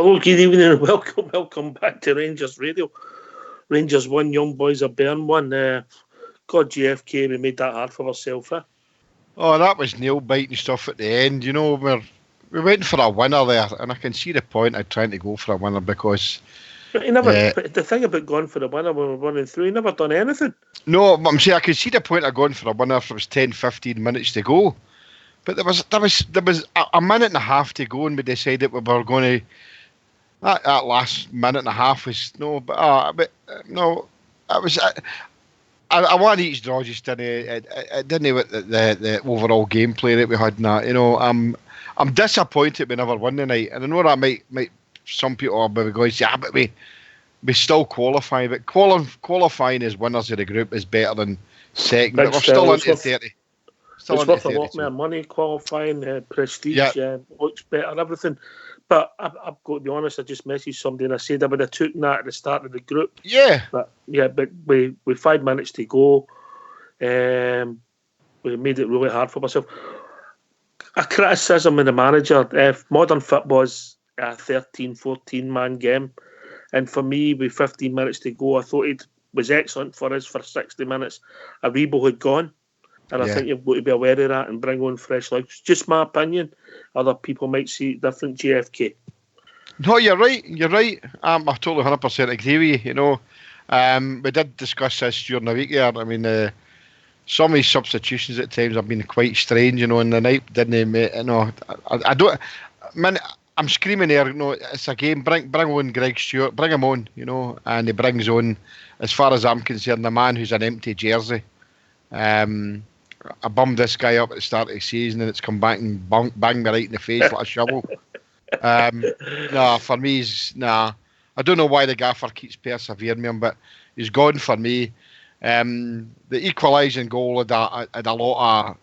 Hello, good evening and welcome back to Rangers Radio. Rangers 1, Young Boys of Bern 1. God, GFK, we made that hard for ourselves, eh? Oh, that was nail-biting stuff at the end. You know, we went for a winner there, and I can see the point of trying to go for a winner because... But he never. But the thing about going for the winner when we're running through, he never done anything. No, I'm saying I can see the point of going for a winner if there was 10, 15 minutes to go. But there was a minute and a half to go, and we decided we were going to... That last minute and a half was... No, I want each draw, just didn't it didn't with the overall gameplay that we had in that. You know, I'm disappointed we never won the night, and I know that might some people are maybe going to say, but we still qualify. But qualifying as winners of the group is better than second. But we're still into 30. It's worth a lot more money. Qualifying, prestige, looks better, everything. But I've got to be honest, I just messaged somebody and I said I would have taken that at the start of the group. Yeah. But with 5 minutes to go, we made it really hard for myself. A criticism of the manager, modern football is a 13, 14-man game. And for me, with 15 minutes to go, I thought it was excellent for us for 60 minutes. Aribo had gone. And I think you've got to be aware of that and bring on fresh life. It's just my opinion. Other people might see it different. GFK. No, you're right. I totally 100% agree with you. You know, we did discuss this during the week here. I mean, some of these substitutions at times have been quite strange. You know, in the night, didn't they? You know, I don't. Man, I'm screaming here. You know, it's a game. Bring on Greg Stewart. Bring him on. You know, and he brings on, as far as I'm concerned, the man who's an empty jersey. I bummed this guy up at the start of the season and it's come back and banged me right in the face like a shovel. For me, I don't know why the gaffer keeps persevering with him, but he's gone for me. The equalising goal had a lot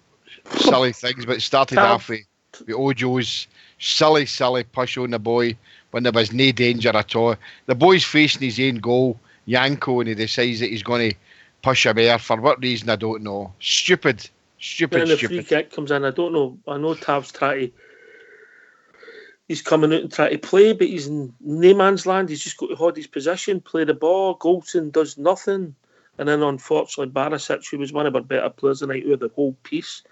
of silly things, but it started off with Ojo's silly push on the boy when there was no danger at all. The boy's facing his own goal, Yanko, and he decides that he's going to push him there for what reason I don't know. Stupid. Then the free kick comes in. I don't know. I know Tav's he's coming out and trying to play, but he's in no man's land. He's just got to hold his position, play the ball. Goldson does nothing. And then, unfortunately, Barisic, who was one of our better players tonight with the whole piece,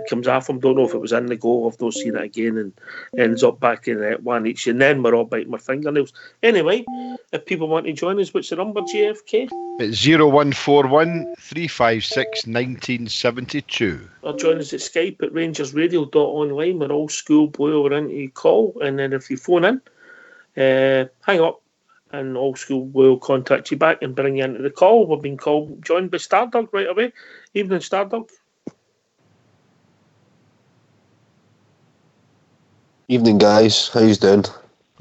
comes off him. Don't know if it was in the goal. I've not seen it again and ends up back in one each. And then we're all biting our fingernails. Anyway, if people want to join us, what's the number, JFK? It's 0141 356 1972. Or join us at Skype at rangersradio.online. We're all schoolboy. We're into call. And then if you phone in, hang up. And Old School will contact you back and bring you into the call. We've been joined by Stardog right away. Evening, Stardog. Evening, guys. How you doing?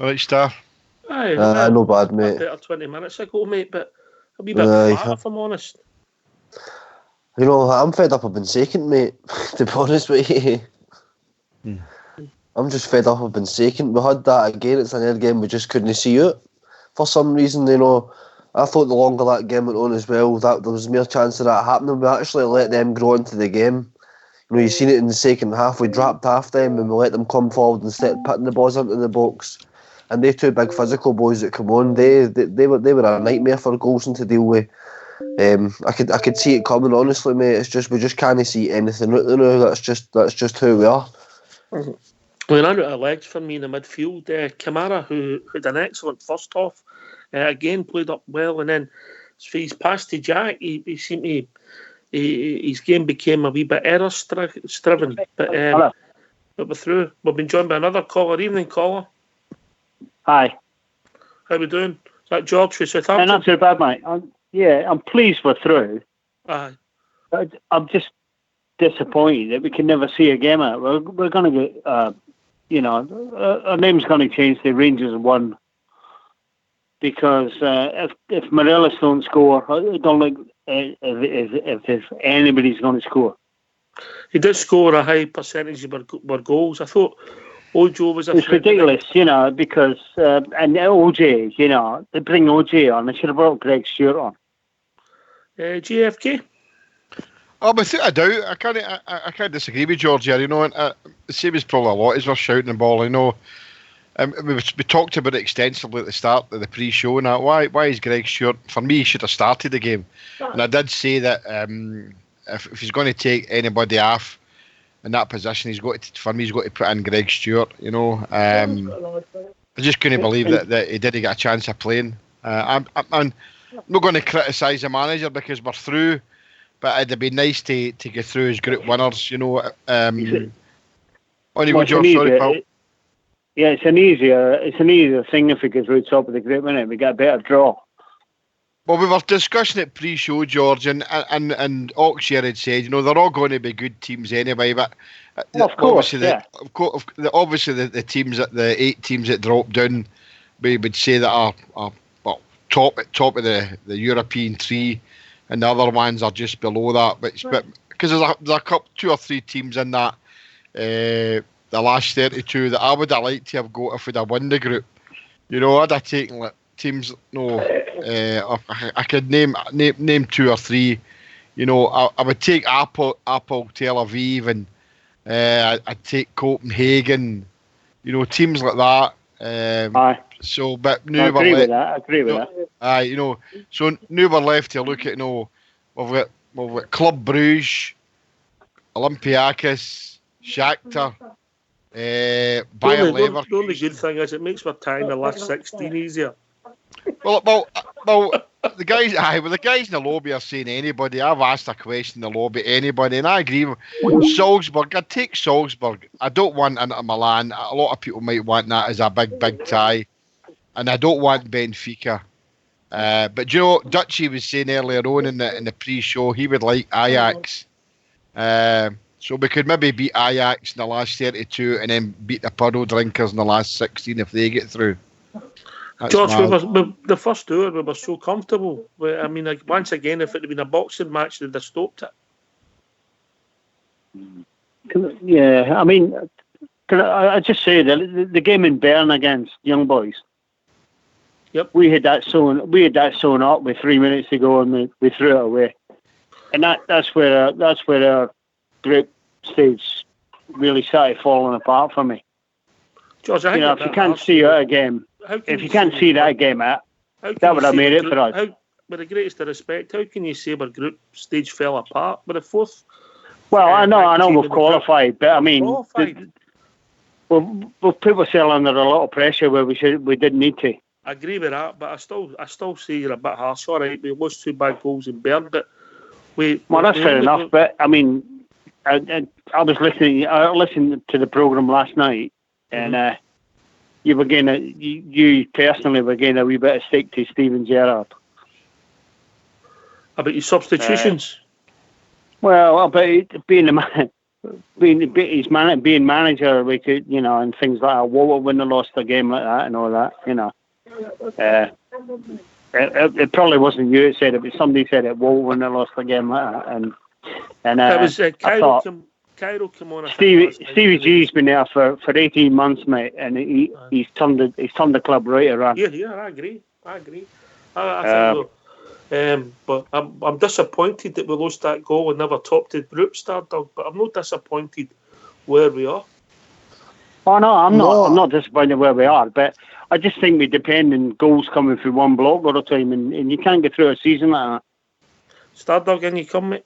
All right, Star. Aye, no bad, mate. Better 20 minutes ago, mate, but a wee bit flat, if I'm honest. You know, I'm fed up of being second, mate, to be honest with you. I'm just fed up of being second. We had that again. It's another game we just couldn't see out. For some reason, you know, I thought the longer that game went on as well, that there was more chance of that happening. We actually let them grow into the game. You know, you seen it in the second half. We dropped half them and we let them come forward instead of putting the balls into the box. And they two big physical boys that come on, they were a nightmare for Goldson to deal with. I could see it coming. Honestly, mate. It's just we just can't see anything out there now. That's just who we are. Well, I out of legs for me in the midfield. Kamara, who had an excellent first half, again played up well, and then his pass to Jack, he seemed to, his game became a wee bit error-striven. But we're through. We've been joined by another caller. Evening, caller. Hi. How we doing? Is that George from Southampton? Not too bad, mate. I'm pleased we're through. Aye. I'm just disappointed that we can never see a game out. We're going to get, our name's going to change to Rangers 1 because if Morelos don't score, I don't think if anybody's going to score. He did score a high percentage of our goals. I thought Ojo was It's ridiculous, because and OJ, they bring OJ on. They should have brought Greg Stewart on. GFK. Oh, without a doubt, I can't disagree with George here. And the same as probably a lot as we're shouting the ball. We talked about it extensively at the start of the pre-show. Now, why is Greg Stewart? For me, he should have started the game, and I did say that if he's going to take anybody off in that position, he's got to put in Greg Stewart. I just couldn't believe that he didn't get a chance of playing. I'm not going to criticise the manager because we're through, but it'd be nice to get through as group winners. On you go, George. Sorry, pal. Yeah, it's an easier thing if we get through the top of the group, isn't it? We get a better draw. Well, we were discussing it pre-show, George, and Oxshire had said, they're all going to be good teams anyway. But of course, obviously the teams the 8 teams that dropped down, we would say that are top of the European tree, and the other ones are just below that. But because there's a couple, 2 or 3 teams in that. The last 32 that I would have liked to have got if we'd have won the group. I'd have taken teams. I could name 2 or 3. I would take Apple Tel Aviv, and I'd take Copenhagen. Teams like that. Aye. So, but I agree with that. Aye, so now we're left to look at. We've got Club Bruges, Olympiacos, Shakhtar. Bayer Leverkusen. The only good thing is it makes my time the last 16 easier. Well, the guys in the lobby are saying anybody. I've asked a question in the lobby, anybody, and I agree with Salzburg. I'd take Salzburg. I don't want Inter Milan. A lot of people might want that as a big tie, and I don't want Benfica. But Dutchie was saying earlier on in the pre-show he would like Ajax. So we could maybe beat Ajax in the last 32 and then beat the puddle drinkers in the last 16 if they get through. That's George, the first hour we were so comfortable. Once again, if it had been a boxing match, they'd have stopped it. Yeah, can I just say that the game in Bern against Young Boys. Yep. We had that sewn up with 3 minutes to go, and we threw it away. And that's where our group stage really started falling apart for me. George, if you can't see that game, that would have made it for us. With the greatest of respect, how can you say our group stage fell apart with the fourth? Well, I know we've qualified, but we put ourselves under a lot of pressure where we didn't need to. I agree with that, but I still say you're a bit harsh. All right, we lost 2 bad goals in Bern, but that's fair enough. But I was listening. I listened to the program last night, and you were getting you personally were getting a wee bit of stick to Steven Gerrard about your substitutions. Well, about being being manager, we could, and things like that. What wouldn't have lost a game like that and all that, It probably wasn't you that said it, but somebody said it. What wouldn't have lost a game like that, and it was Cairo come on. Stevie G's been there for 18 months, mate, and he's turned the club right around. Yeah, I agree. I think so. But I'm disappointed that we lost that goal and never topped the group, Stardog. But I'm not disappointed where we are. Oh no, I'm not disappointed where we are, but I just think we depend on goals coming through one block all the time, and you can't get through a season like that. Stardog, can you come, mate?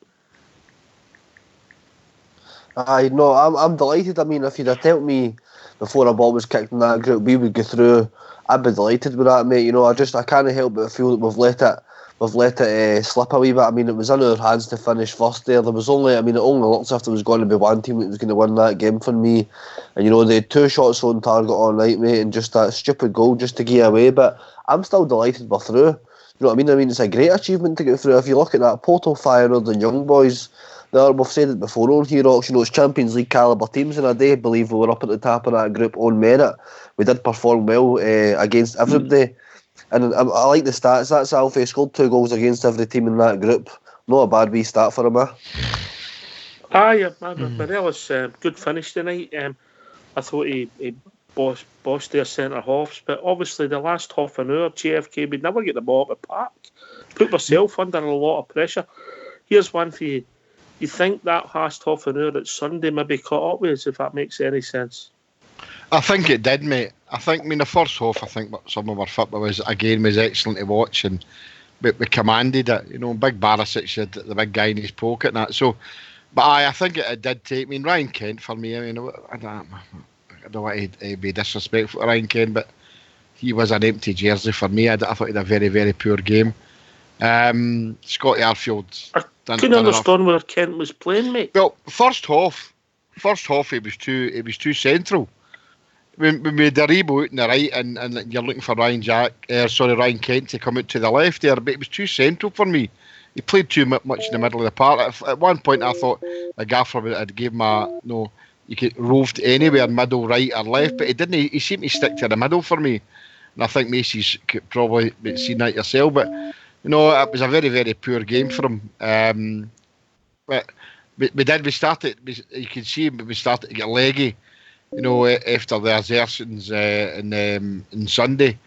I'm delighted. If you'd have told me before a ball was kicked in that group we would go through, I'd be delighted with that, mate. I can't help but feel that we've let it slip a wee bit. It was in our hands to finish first there. There was only, it only looked as if there was going to be one team that was going to win that game for me. And they had 2 shots on target all night, mate, and just that stupid goal just to get away. But I'm still delighted we're through. You know what I mean? It's a great achievement to get through. If you look at that Portal Feyenoord and Young Boys, we've said it before on here, it's Champions League calibre teams, and I do believe we were up at the top of that group on merit. We did perform well against everybody. And I like the stats. That's Alfie scored 2 goals against every team in that group. Not a bad wee start for him, Morelos, good finish tonight. I thought he bossed their centre halves, but obviously the last half an hour, JFK would never get the ball at the park. Put myself under a lot of pressure. Here's one for you. You think that last half an hour at Sunday maybe caught up with us, if that makes any sense? I think it did, mate. The first half, I think some of our football was excellent to watch, and we commanded it. Big Barisic had the big guy in his pocket and that. So, but I think it did take. Ryan Kent for me. I don't want to be disrespectful to Ryan Kent, but he was an empty jersey for me. I thought he had a very, very poor game. Scotty Arfield. I couldn't understand where Kent was playing, mate. Well, first half, he was too central. When we made the reboot out in the right, and you're looking for Ryan Kent to come out to the left there, but it was too central for me. He played too much in the middle of the park. At one point, I thought the gaffer had gave him you could roved anywhere, middle, right, or left, but he didn't. He seemed to stick to the middle for me, and I think Macy's could probably seen that yourself. But it was a very, very poor game for him. But we started. You can see we started to get leggy. After the assertions in Sunday.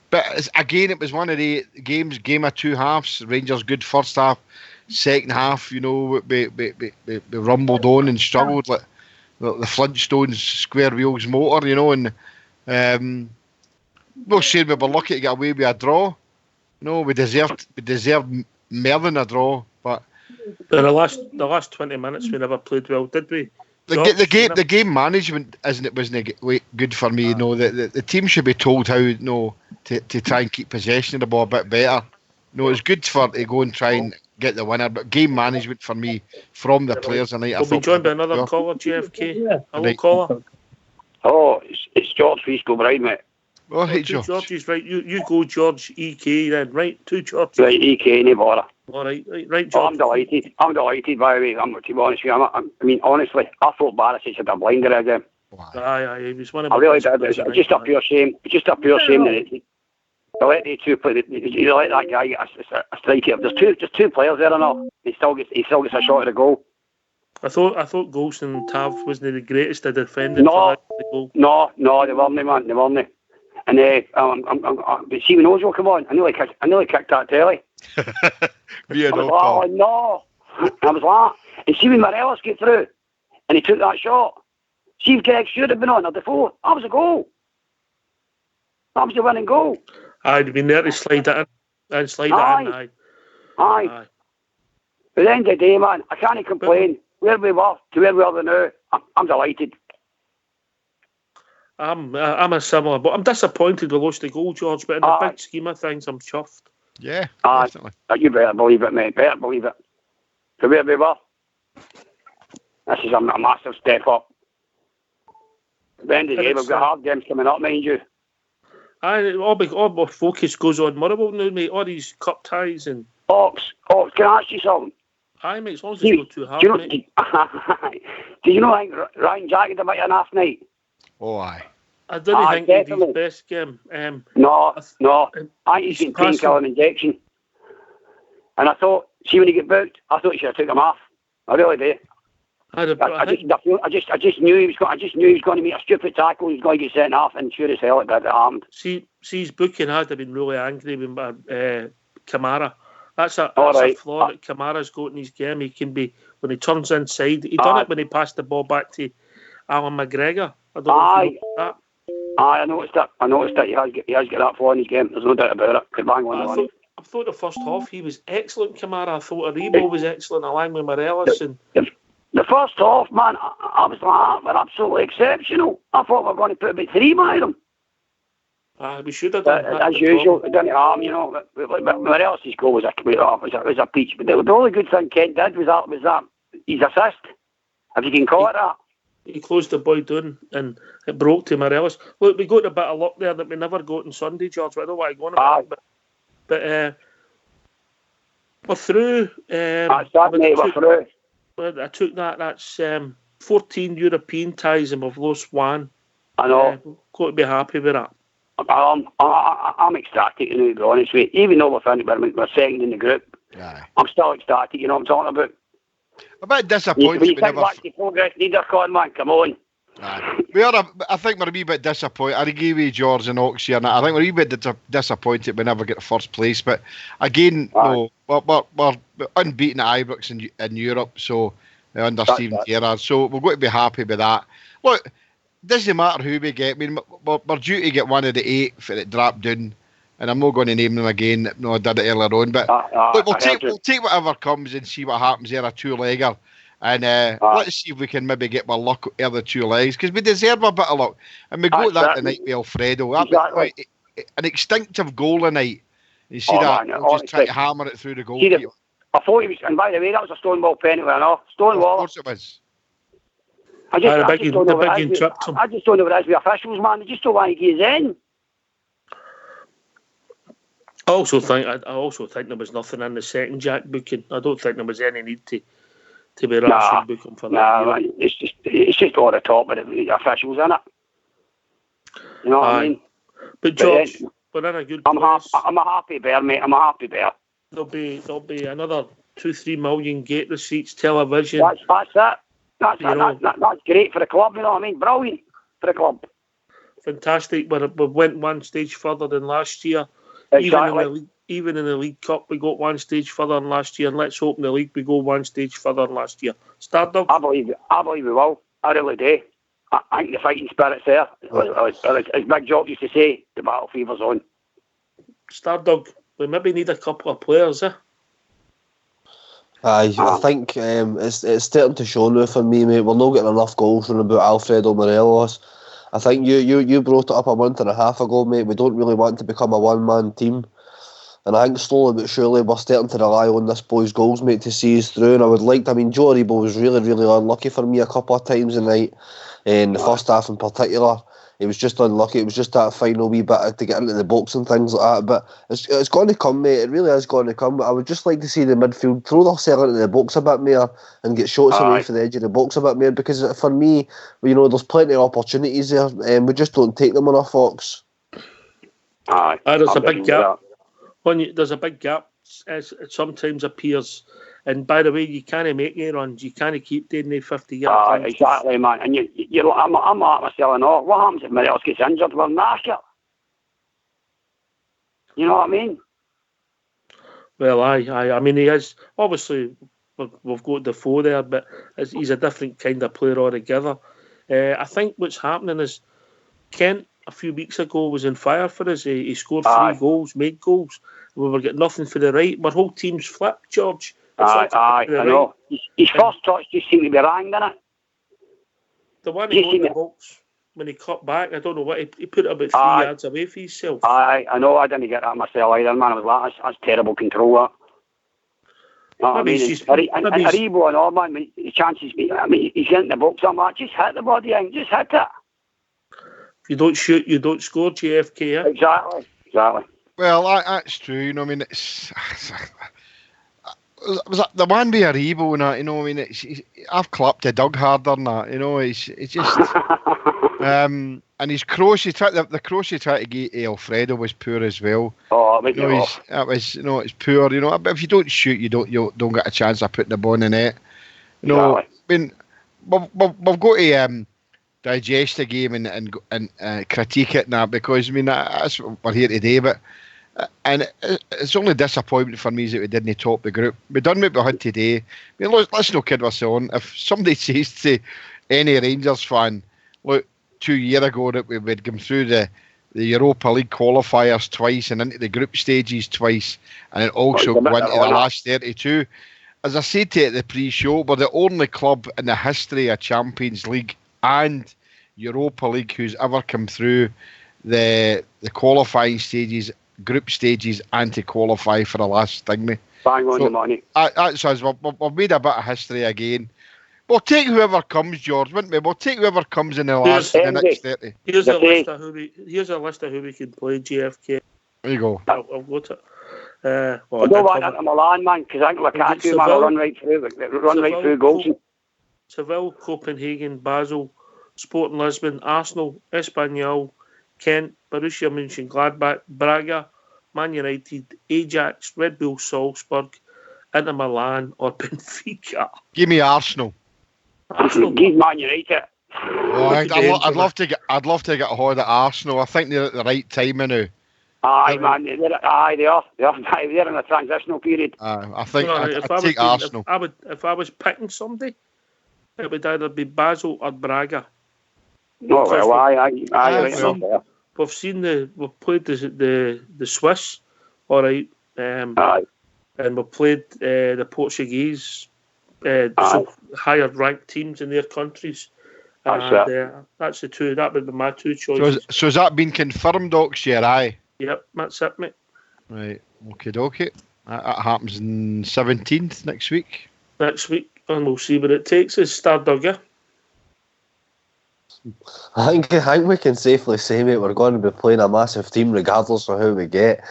But it was one of the game of two halves. Rangers good first half, second half, we rumbled on and struggled like the Flintstones square wheels motor, and we'll say we were lucky to get away with a draw. We deserved more than a draw, but in the last 20 minutes we never played well, did we? The game management wasn't good for me. The team should be told how to try and keep possession of the ball a bit better. It's good to go and try and get the winner, but game management for me from the players tonight. We'll be joined by another caller, JFK. Yeah. Hello, caller. Oh, it's George Frisco Bride, mate. Oh, hey, George. George's right. You go, George EK then, right? Two Georges. Right, EK, no bother. All right, George. Oh, I'm delighted, by the way. To be honest with you, honestly, I thought Barisic had a blinder again. Aye, he was one of. I really did. It's just a pure shame. It's just a pure shame that they let the two play. You let that guy get a strike here. There's two players there and all. He still gets a shot at the goal. I thought Golson and Tav wasn't the greatest at defending. No, they weren't, man. They weren't. And but see when Ojo come on, I nearly kicked that telly. Oh no! I was like, and see when Morelos get through, and he took that shot. See if Greg should have been on there before. That was a goal. That was the winning goal. I'd been there to slide it in. Aye. At the end of the day, man, I can't complain. Where we were to where we are now, I'm delighted. I'm a similar, but I'm disappointed we lost the goal, George. But in the big scheme of things, I'm chuffed. Yeah, definitely. You better believe it, mate. Better believe it. To where we were, this is a massive step up. At the end of the day, we've got hard games coming up, mind you. All my focus goes on Motherwell now, mate. All these cup ties and... Ox, can I ask you something? Aye, mate, as long as it's not too hard, mate. Do you know like Ryan Jack had a bit of an half night? Oh, aye. I don't think he's his best game. No. I think he's been painkiller injection. And I thought, see when he get booked, I thought he should have took him off. I really did. I just knew he was going to make a stupid tackle. He was going to get sent off, and sure as hell it did. It happened. See, his booking had been really angry with Kamara. That's a flaw that Kamara's got in his game. He can be, when he turns inside, he done it when he passed the ball back to Alan McGregor. I don't know if you know that. I noticed that. He has got that flaw in his game. There's no doubt about it. I thought the first half he was excellent, Kamara. I thought Aribo was excellent along with Morelos. The first half, man, I was like, we're absolutely exceptional. I thought we were going to put about 3 by them. We should have done that. As usual, it didn't harm, Morelos' goal was a peach. But the only good thing Kent did was that his assist, if you can call it that. He closed the boy down and it broke to Morelos. Look, we got a bit of luck there that we never got on Sunday, George. But I don't know why I'm going about it. But we're through. We're through. I took that. That's 14 European ties and we've lost 1. I know. Got to be happy with that. I'm ecstatic, to be honest with you. Even though we're second in the group, I'm still ecstatic. You know what I'm talking about? A bit disappointed. You think back to progress leader, man, come on. I think we're a wee bit disappointed. I agree with George and Ox here. I think we're a wee bit disappointed we never get first place. But again, we're unbeaten at Ibrox in Europe, so under Steven Gerrard. So we're going to be happy with that. Look, doesn't matter who we get. I mean, we're due to get one of the 8 for it dropped down, and I'm not going to name them again. No, I did it earlier on. But look, we'll take whatever comes and see what happens there, a 2-legger. And let's see if we can maybe get more luck out of the 2 legs, because we deserve a bit of luck. And we got that tonight with Alfredo. Exactly. An instinctive goal tonight. You see that? We'll just try to hammer it through the goalkeeper. I thought he was, and by the way, that was a Stonewall penalty, I know. Stonewall. Of course it was. I just don't know what it is with officials, man. They just don't want to get in. I also think there was nothing in the second Jack booking. I don't think there was any need to be rash and book him for that. Nah, it's just over the top of the officials, isn't it? You know what I mean? But George, we're in a good place. I'm a happy bear, mate. I'm a happy bear. There'll be another 2-3 million gate receipts, television. That's it. That's great for the club, you know what I mean? Brilliant for the club. Fantastic. We went one stage further than last year. Exactly. Even in the League Cup, we got one stage further than last year, and let's hope in the league we go one stage further than last year. Stardog? I believe we will. I really do. I think the fighting spirit's there. As Big Jock used to say, the battle fever's on. Stardog, we maybe need a couple of players, I think it's starting to show now for me, mate. We're not getting enough goals from about Alfredo Morelos. I think you brought it up a month and a half ago, mate. We don't really want to become a one-man team. And I think slowly but surely we're starting to rely on this boy's goals, mate, to see us through. And I would like, Joe Aribo was really, really unlucky for me a couple of times tonight. In the first half in particular, he was just unlucky. It was just that final wee bit to get into the box and things like that. But it's going to come, mate. It really is going to come. I would just like to see the midfield throw themselves into the box a bit more and get shots away from the edge of the box a bit more. Because for me, there's plenty of opportunities there, and we just don't take them enough, Fox. There's a big gap. There's a big gap, as it sometimes appears. And by the way, you can't make any runs. You can't keep doing the 50-yard runs. Exactly, man. And I'm like myself and all. What happens if Morelos gets injured? We're knackered. You know what I mean? Well, I mean, he is. Obviously, we've got Defoe there, but he's a different kind of player altogether. I think what's happening is Kent, a few weeks ago, was on fire for us. He scored 3 goals, made goals. We were getting nothing for the right. Our whole team's flipped, George. I know. His first touch just seemed to be rang, didn't it? The one he got in the box, when he cut back, I don't know what, he put it about 3 yards away for himself. I know, I didn't get that myself either, man. I was like, that's terrible control, that. You know what I mean? Aribo and all, man, his chances, he's getting the box, I'm like, just hit the body in, just hit it. If you don't shoot, you don't score, JFK, Exactly. Well, that's true, it's... Was that the one with Aribo and that, I mean, I've clapped to Doug harder than that, it's just... and his cross, the cross he tried to get Alfredo was poor as well. Oh, it was, it's poor, but if you don't shoot, you don't get a chance of putting the ball in the net. I mean, we've got to digest the game and critique it now, because, I mean, that's what we're here today, but... And it's only disappointment for me that we didn't top the group. We done what we had today. I mean, let's not kid ourselves on. If somebody says to any Rangers fan, look, 2 years ago that we would come through the Europa League qualifiers twice and into the group stages twice, and then also go into the last 32. As I said to you at the pre-show, we're the only club in the history of Champions League and Europa League who's ever come through the qualifying stages, group stages, and to qualify for the last thing. Bang on the money. That's us. We've made a bit of history again. We'll take whoever comes, George, wouldn't we? We'll take whoever comes in the next 30. Here's a list of who we can play, JFK. There you go. I'll go to it. I don't want that to Milan, man, because I think Lukaku, man, will run right through goals. Seville, Copenhagen, Basel, Sporting Lisbon, Arsenal, Espanyol, Kent, Borussia Mönchengladbach, Braga, Man United, Ajax, Red Bull Salzburg, Inter Milan, or Benfica. Give me Arsenal. Give Man United. Oh, I'd love to get a hold of Arsenal. I think they're at the right time now. Aye, man, they are. They're in a transitional period. I think I'd take Arsenal. If I was picking somebody, it would either be Basel or Braga. No, well, we've played the Swiss, all right, and we've played the Portuguese, so higher ranked teams in their countries. That's the two. That would be my two choices. So has that been confirmed, Oxshare? Aye. Yep, that's it, mate. Right. Okay. That happens on 17th next week. Next week, and we'll see what it takes us. Stardugger. I think we can safely say, mate, we're going to be playing a massive team regardless of who we get.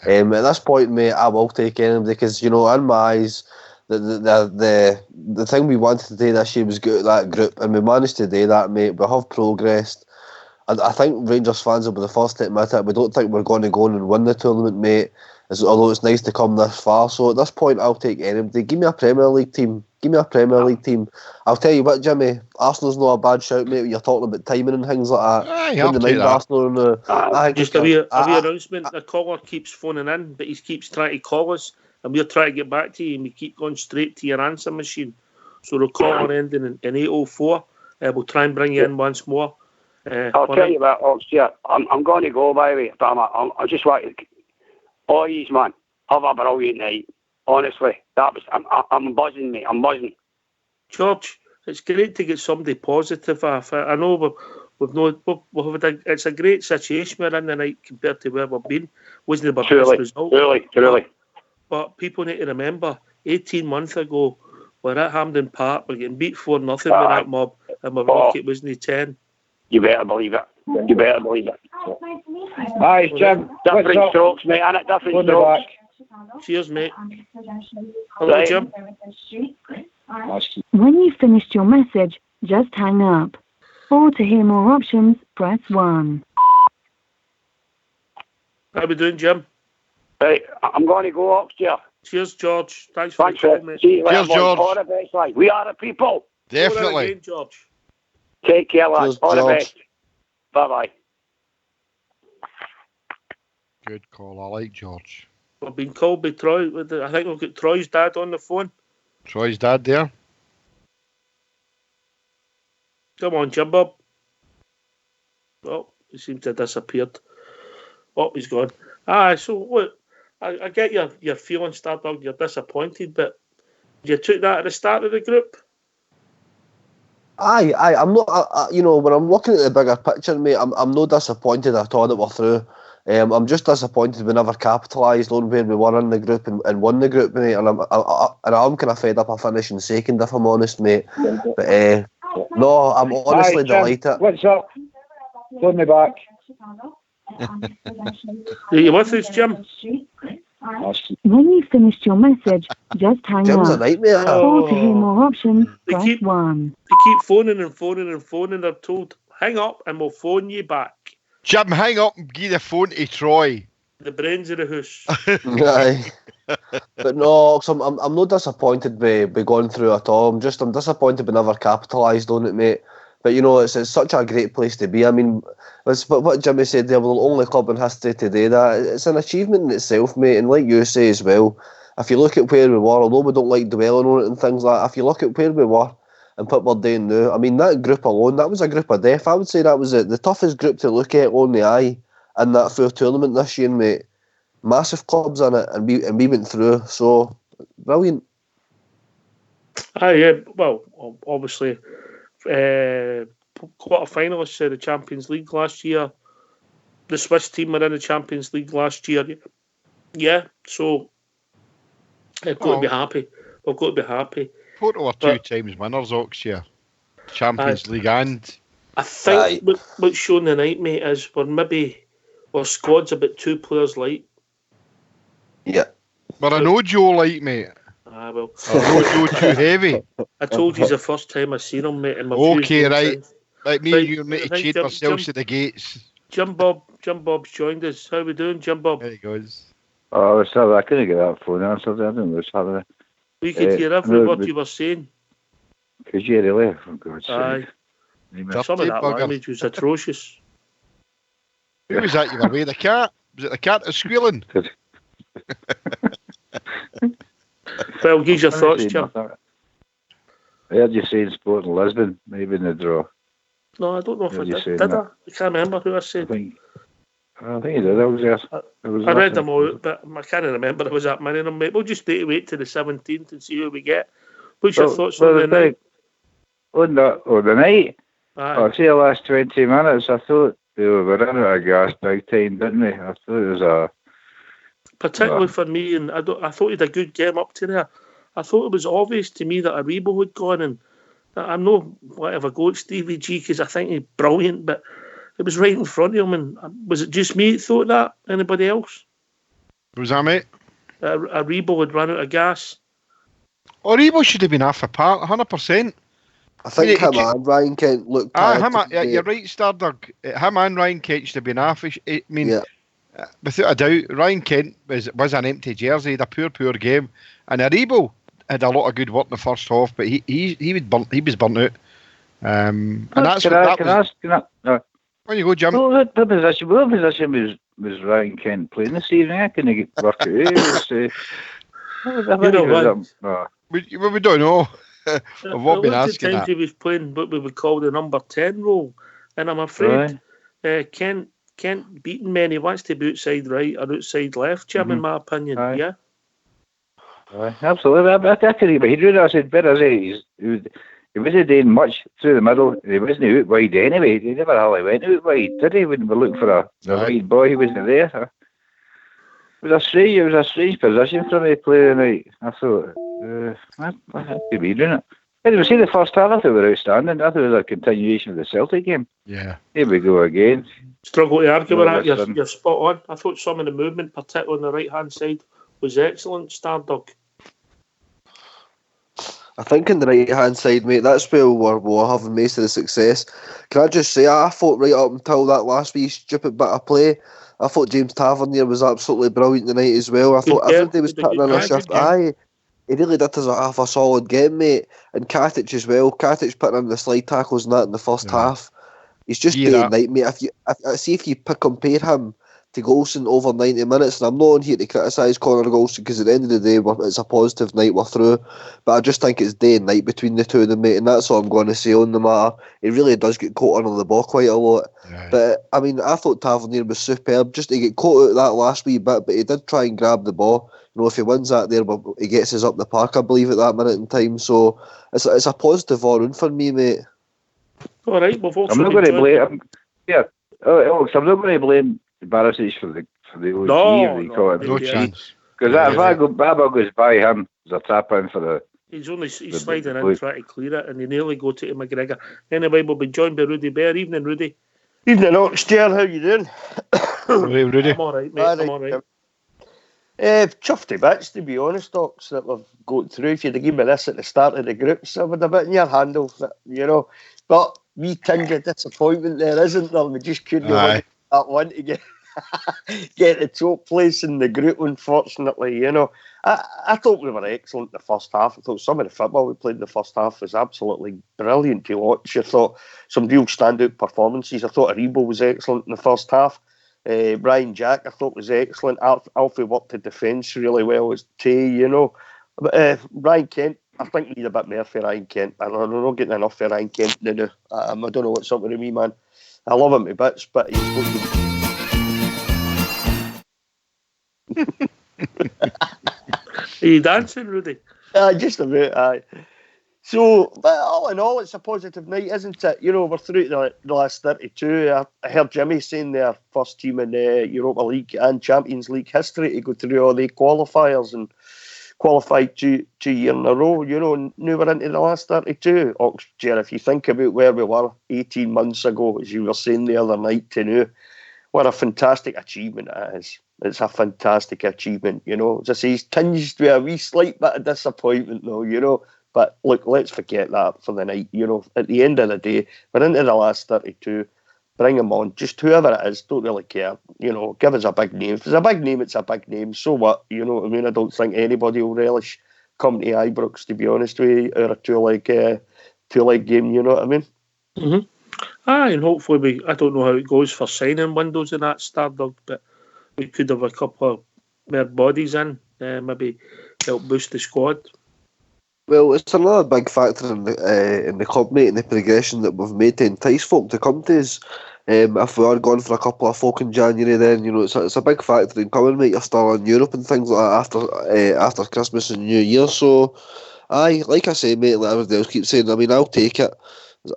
At this point, mate, I will take anybody because, in my eyes, the thing we wanted to do this year was get that group, and we managed to do that, mate. We have progressed. I think Rangers fans will be the first to admit it. We don't think we're going to go on and win the tournament, mate. Although it's nice to come this far. So at this point, I'll take anybody. Give me a Premier League team. I'll tell you what, Jimmy. Arsenal's not a bad shout, mate. When you're talking about timing and things like that. Wouldn't mind Arsenal. Just a wee announcement. The caller keeps phoning in, but he keeps trying to call us, and we're trying to get back to you, and we keep going straight to your answer machine. So the caller ending in 804. We'll try and bring you in once more. I'll tell you what, Oxshare. I'm going to go, by the way. But I just want to... Oh, yes, man. Have a brilliant night. Honestly, I'm buzzing, mate. I'm buzzing. George, it's great to get somebody positive off. I know it's a great situation we're in tonight compared to where we've been. Wasn't the best result? Truly. But people need to remember, 18 months ago, we're at Hampden Park, we're getting beat 4-0 with that mob, and my rocket wasn't 10. You better believe it. Hi, Jim. Different strokes, mate, and different strokes. Cheers, mate. Hello, Jim. When you've finished your message, just hang up. Or to hear more options, press 1. How we doing, Jim? Right, I'm going to go upstairs. Cheers, George. Thanks for the call, mate. Cheers, George. All the best, lad. We are the people. Definitely. Again, George. Take care, lads. Cheers, all George. the best. Bye-bye. Good call. I like George. We've been called by Troy. I think we've got Troy's dad on the phone. Troy's dad there. Come on, Jim Bob. Oh, he seems to have disappeared. Oh, he's gone. So look, I get your feeling, Stardog. You're disappointed, but you took that at the start of the group. I'm not. When I'm looking at the bigger picture, mate, I'm not disappointed at all that we're through. I'm just disappointed we never capitalised on where we were in the group and won the group, mate. And I'm kind of fed up of finishing second, if I'm honest, mate. But no, I'm honestly delighted. What's up? Phone me back. Are you with us, Jim? When you've finished your message, just hang Jim's up. a nightmare. Or to hear more options, press 1. They keep phoning and phoning and phoning. They're told, hang up and we'll phone you back. Jim, hang up and give the phone to Troy. The brains of the house. Aye. But no, so I'm not disappointed by going through at all. I'm disappointed we never capitalised on it, mate. But it's such a great place to be. I mean, but what Jimmy said there, we're the only club in history to do that. It's an achievement in itself, mate. And like you say as well, if you look at where we were, although we don't like dwelling on it and things like that, if you look at where we were and what we're doing now, I mean, that group alone, that was a group of death. I would say that was the toughest group to look at on the eye in that full tournament this year, mate. Massive clubs in it, and we went through. So brilliant. Yeah. Well, obviously, quarter-finalists of the Champions League last year. The Swiss team were in the Champions League last year. Yeah, so we've got to be happy. We've got to be happy. Porto were 2 times winners, Oxshire. Champions League and... I think what's shown tonight, mate, is our squad's about 2 players light. Yeah. But I know Joe light, mate. Well. I know Joe too heavy. I told you the first time I seen him, mate. And okay, right. Like me, you need to cheat Jim, ourselves to the gates. Jim Bob's joined us. How we doing, Jim Bob? There he goes. Oh, sorry, I couldn't get that phone answered. I didn't know what's happening. We could hear every word you were saying. Could you really? For God's sake. Aye. Some of that language was atrocious. Who was that you were with? The cat? Was it the cat that was squealing? Well, give your thoughts, Jim. I heard you saying Sporting Lisbon, maybe in the draw. No, I don't know if I did. Did I? I can't remember who I said. I think he did. I read them all out, but I can't remember there was that many of them, mate. We'll just need to wait to the 17th and see who we get. What's your thoughts on the night? On the night? Aye. See the last 20 minutes, I thought they were running out of gas big time, didn't they? I thought it was particularly for me, and I thought he had a good game up to there. I thought it was obvious to me that Aribo had gone, and I'm no whatever go at Stevie G because I think he's brilliant, but it was right in front of him. And was it just me that thought that? Anybody else? Was that, mate? Aribo had run out of gas. Aribo should have been half apart, 100%. I think him and Ryan Kent looked tired. You're right, Stardug. Him and Ryan Kent should have been half. I mean, without a doubt, Ryan Kent was an empty jersey. He had a poor game. And Aribo had a lot of good work in the first half, but he was burnt out. And that's can I when you go, Jim. What position was Ryan Kent playing this evening? I couldn't get work it out. We don't know. Of what been asking times he was playing what we would call the number 10 role, and I'm afraid Kent beating many wants to be outside right or outside left, Jim, in my opinion. Aye. Yeah. Absolutely. I couldn't get my head. I said, better say he wasn't doing much through the middle. He wasn't out wide anyway. He never hardly went out wide, did he? When we were looking for the right boy, he wasn't there. It was a strange position for me to play tonight. I thought, I could be doing it. Anyway, see the first half, I thought we were outstanding. I thought it was a continuation of the Celtic game. Yeah. Here we go again. Struggle to argue with that. You're spot on. I thought some of the movement, particularly on the right-hand side, was excellent, Stardog. I think on the right-hand side, mate, that's where we're having most of the success. Can I just say, I thought right up until that last wee stupid bit of play, I thought James Tavernier was absolutely brilliant tonight as well. I thought everybody was putting in a shift. Aye, he really did have a solid game, mate. And Katic as well. Katic putting in the slide tackles and that in the first half. He's just day and night, mate. If you compare him to Golson over 90 minutes, and I'm not on here to criticise Connor Golson because at the end of the day it's a positive night, we're through, but I just think it's day and night between the two of them, mate, and that's all I'm going to say on the matter. He really does get caught under the ball quite a lot, but I mean, I thought Tavernier was superb, just to get caught out that last wee bit, but he did try and grab the ball. You know, if he wins that there, but he gets us up the park, I believe, at that minute in time, so it's a positive all round for me, mate. Alright, I'm not going to blame Alex, I'm not going to blame Barisic for the OG, no chance. Because if Baba goes by him, there's a tap in for the. He's sliding in trying to clear it, and he nearly go to McGregor. Anyway, we'll be joined by Rudy Bear. Evening, Rudy. Evening, Oxtail. How you doing? Rudy. I'm all right, mate. I'm all right. Chuffed to bits, to be honest, Ox, that we've got through. If you'd have given me this at the start of the groups, I would have been in your handle, you know. But wee tinge of disappointment there, isn't there? We just couldn't win that one to get the top place in the group, unfortunately, you know. I thought we were excellent in the first half. I thought some of the football we played in the first half was absolutely brilliant to watch. I thought some real standout performances. I thought Aribo was excellent in the first half. Brian Jack, I thought, was excellent. Alfie worked the defence really well as Tay, you know. But Ryan Kent, I think we need a bit more for Ryan Kent. I'm not getting enough for Ryan Kent now. I don't know what's up with me, man. I love him to bits, but he's got to... Are you dancing, Rudy? Just a bit, aye. So, but all in all, it's a positive night, isn't it? You know, we're through to the last 32. I heard Jimmy saying their first team in Europa League and Champions League history to go through all the qualifiers and qualified two years in a row. You know, now we're into the last 32. Oxford, if you think about where we were 18 months ago, as you were saying the other night to now, what a fantastic achievement it is. It's a fantastic achievement, you know. As I say, he's tinged with a wee slight bit of disappointment, though, you know. But look, let's forget that for the night. You know, at the end of the day, we're into the last 32. Bring him on, just whoever it is. Don't really care. You know, give us a big name. If it's a big name, it's a big name. So what? You know what I mean? I don't think anybody will relish coming to Ibrox, to be honest with you, or a two-leg game. You know what I mean? Mm-hmm. And hopefully I don't know how it goes for signing windows in that Stardog, but we could have a couple of more bodies in, maybe help boost the squad. Well, it's another big factor in the club, mate, and the progression that we've made to entice folk to come to us. If we are going for a couple of folk in January, then it's a big factor in coming, mate. You're still in Europe and things like that after Christmas and New Year. So, aye, like I say, mate, like everybody else keeps saying, I mean, I'll take it.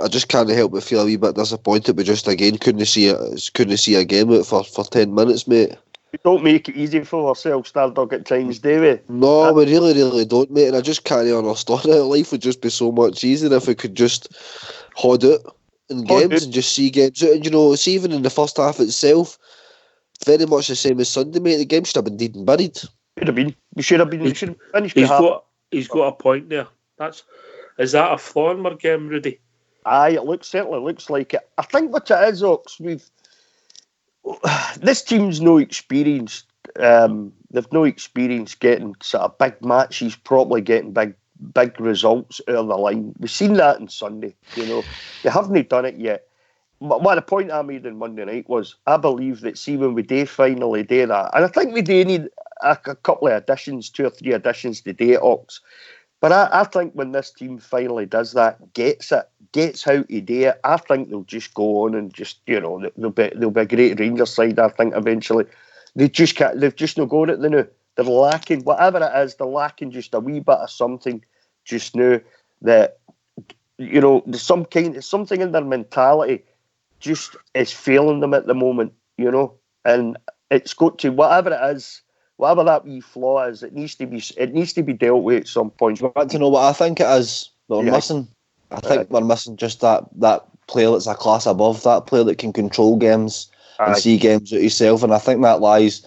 I just can't help but feel a wee bit disappointed. We just again couldn't see a game out for 10 minutes, mate. We don't make it easy for ourselves, Stardog, at times, do we? No, we really, really don't, mate. And I just can't understand it. Life would just be so much easier if we could just hold out in games and just see games out. And see, even in the first half itself, very much the same as Sunday, mate. The game should have been dead and buried. Should have been. We should have been. We should have finished. He's got a point there. Is that a flaw in our game, Rudy? Aye, it certainly looks like it. I think what it is, Ox, this team's no experienced. They've no experience getting sort of big matches, properly getting big results out of the line. We've seen that on Sunday. They haven't done it yet. But the point I made on Monday night was, I believe that when we do finally do that, and I think we do need a couple of additions, 2 or 3 additions today, Ox. But I think when this team finally does that, gets how to do it, I think they'll just go on and just, they'll be a great Rangers side, I think, eventually. They've just not got it now. They're lacking, whatever it is, they're lacking just a wee bit of something just now that, there's something in their mentality just is failing them at the moment, and it's got to, whatever it is, whatever that wee flaw is, it needs to be dealt with at some point. Do you want to know what I think it is that we're missing? I think we're missing just that player that's a class above, that player that can control games and see games out himself, and I think that lies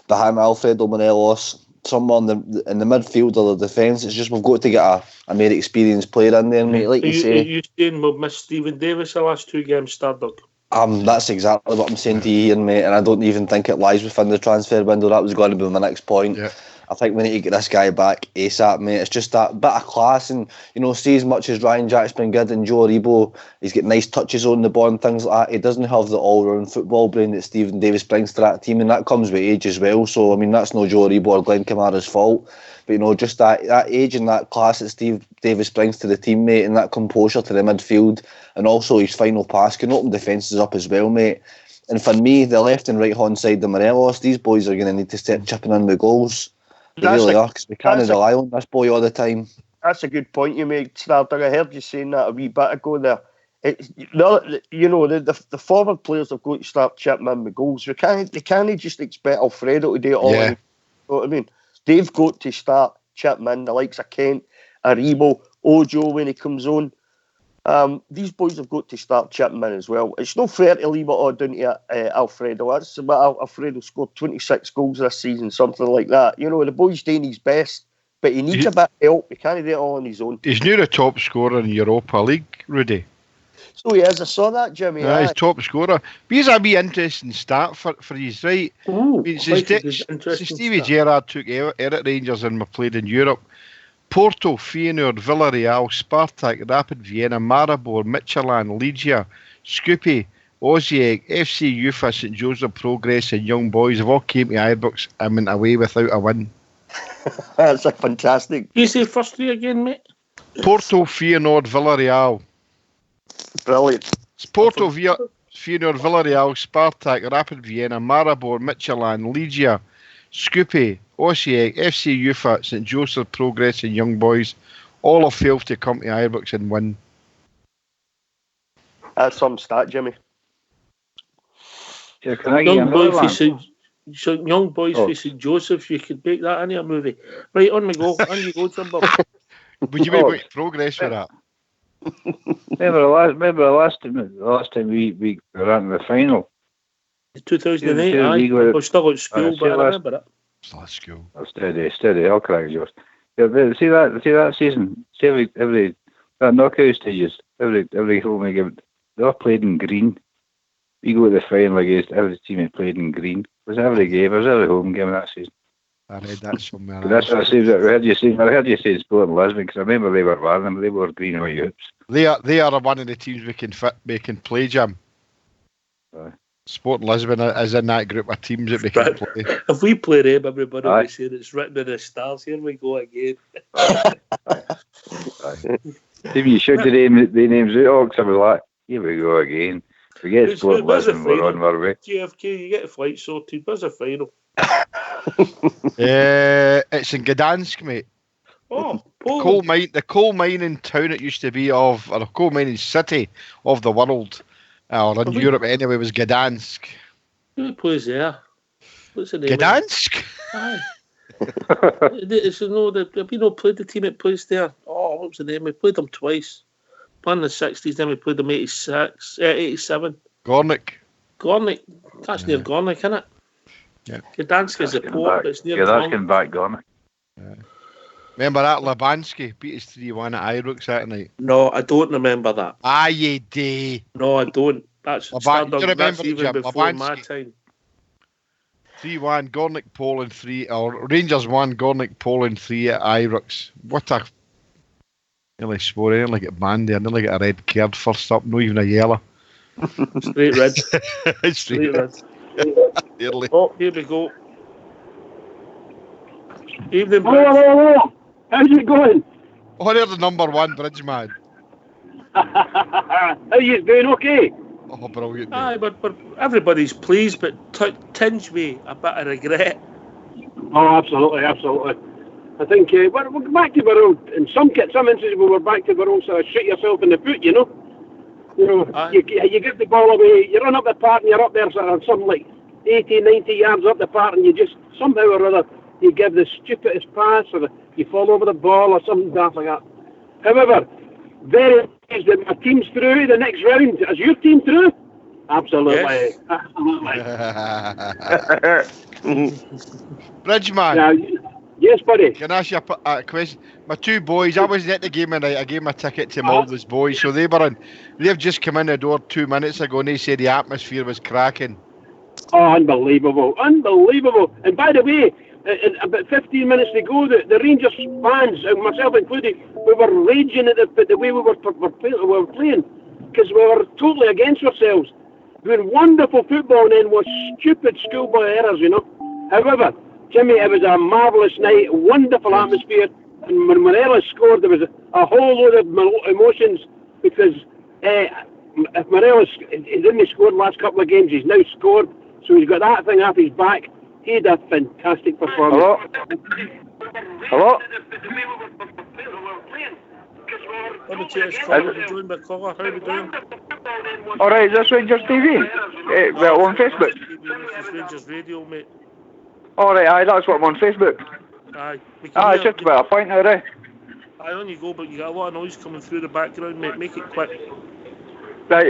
behind Alfredo Morelos, someone in the midfield or the defence. It's just we've got to get a more experienced player in there, mate. Like you say, are you saying we've missed Stephen Davis the last 2 games, Stardog? That's exactly what I'm saying to you, Ian, mate, and I don't even think it lies within the transfer window. That was going to be my next point. Yeah. I think we need to get this guy back ASAP, mate. It's just that bit of class, and see, as much as Ryan Jack's been good and Joe Aribo, he's got nice touches on the ball and things like that. He doesn't have the all-round football brain that Stephen Davis brings to that team, and that comes with age as well. So, I mean, that's no Joe Aribo or Glenn Kamara's fault. But, just that age and that class that Steve Davis brings to the team, mate, and that composure to the midfield, and also his final pass can open defences up as well, mate. And for me, the left and right-hand side of Morelos, these boys are going to need to start chipping in with goals. They really are, because we can't rely on this boy all the time. That's a good point you make, Stardog. I heard you saying that a wee bit ago there. The forward players have got to start chipping in with goals. They can't just expect Alfredo to do it all. Yeah. You know what I mean? They've got to start chipping in, the likes of Kent, Aribo, Ojo when he comes on. These boys have got to start chipping in as well. It's not fair to leave it all down to Alfredo. Alfredo scored 26 goals this season, something like that. The boy's doing his best, but he needs a bit of help. He can't do it all on his own. He's near the top scorer in Europa League, Rudy. So he is. I saw that, Jimmy. Yeah, he's top scorer. But he's a wee interesting stat for you, right? Ooh, since Stevie Gerrard took Eric Rangers and we played in Europe, Porto, Feyenoord, Villarreal, Spartak, Rapid Vienna, Maribor, Midtjylland, Legia, Scoopy, Osijek, FC Ufa, St Joseph Progress and Young Boys have all came to Ibrox and went away without a win. That's a fantastic. You say first 3 again, mate? Porto, Feyenoord, Villarreal. Brilliant. Porto, Feyenoord, Villarreal, Spartak, Rapid Vienna, Maribor, Midtjylland, Legia, Scoopy, Osijek, FC Ufa, St Joseph Progress and Young Boys all have failed to come to Ibrox and win. That's some stat, Jimmy. Yeah, can I get Young Boys for St Joseph, you could make that into a movie. Right, on we go. On you go, Jumbo. Would you make progress with that? Remember the last time we were in the final? 2008, I was still at school, but I remember it. Still at school. Steady, I'll correct yours. Yeah, see that season, every that knockout stages, every home game, they all played in green. We go to the final against every team that played in green. It was every game, it was every home game that season. I read that somewhere. That's what I said. I heard you say Sport and Lisbon, because I remember they were wearing them. They were green and white hoops. They are one of the teams we can play, Jim. Sporting Lisbon is in that group of teams that we can play. If we play them, everybody will be saying it's written in the stars. Here we go again. If you should the names out, Ox, I was like, here we go again. We get Sporting Lisbon, we're on our way. JFK, you get a flight sorted. Where's the final? It's in Gdansk, mate. Oh, Poland. The coal mining town it used to be or the coal mining city of the world, or in Europe anyway, was Gdansk. Who plays there? What's the name? Gdansk? Aye. Have we not played the team that plays there? Oh, what was the name? We played them twice. One in the 60s, then we played them 87. Gornik. That's near Gornik, isn't it? Yeah. Gdansk is the port, but it's near Gdansk and back Gornik. Yeah. Remember that Labansky beat us 3-1 at Ibrox that night? No, I don't remember that. You do. No, I don't. That's that's even before my time. 3-1, Gornik Poland 3, or Rangers 1, Gornik Poland 3 at Ibrox. What a... Nearly swore, I nearly get banned there, I nearly get a red card first up, not even a yellow. Straight red. Straight red. Oh, here we go. Evening, hello. How's it going? Oh, there's the number 1 bridge man. How you doing? Okay. Oh, brilliant. Aye, but everybody's pleased, but tinge me a bit of regret. Oh, absolutely. I think we're back to our old. In some instances, we were back to our old sort of shoot yourself in the foot. You know, you give the ball away, you run up the park, and you're up there sort of something like 80, 90 yards up the park, and you just somehow or other you give the stupidest pass, or you fall over the ball, or something daft like that. However, very pleased that my team's through the next round. Is your team through? Absolutely. Yes. Bridgeman. Yes, buddy. Can I ask you a question? My 2 boys, I wasn't at the game and I gave my ticket to Mulder's boys, so they've just come in the door 2 minutes ago and they said the atmosphere was cracking. Oh, unbelievable. And by the way, in about 15 minutes to go, the Rangers fans, and myself included, we were raging at the way we were playing, because we were totally against ourselves. Doing wonderful football and then was stupid schoolboy errors, you know. However, Jimmy, it was a marvellous night, wonderful atmosphere, and when Morelos scored, there was a whole load of emotions, because if Morelos he didn't score the last couple of games, he's now scored, so he's got that thing off his back. He had a fantastic performance. Hello? How are we doing? Alright, is this Rangers TV? Well, on Facebook. It's Rangers Radio, mate. Alright, aye, that's what I'm on Facebook. Aye. It's just about a point now, right? Aye, on you go, but you got a lot of noise coming through the background, mate. Make it quick. Right,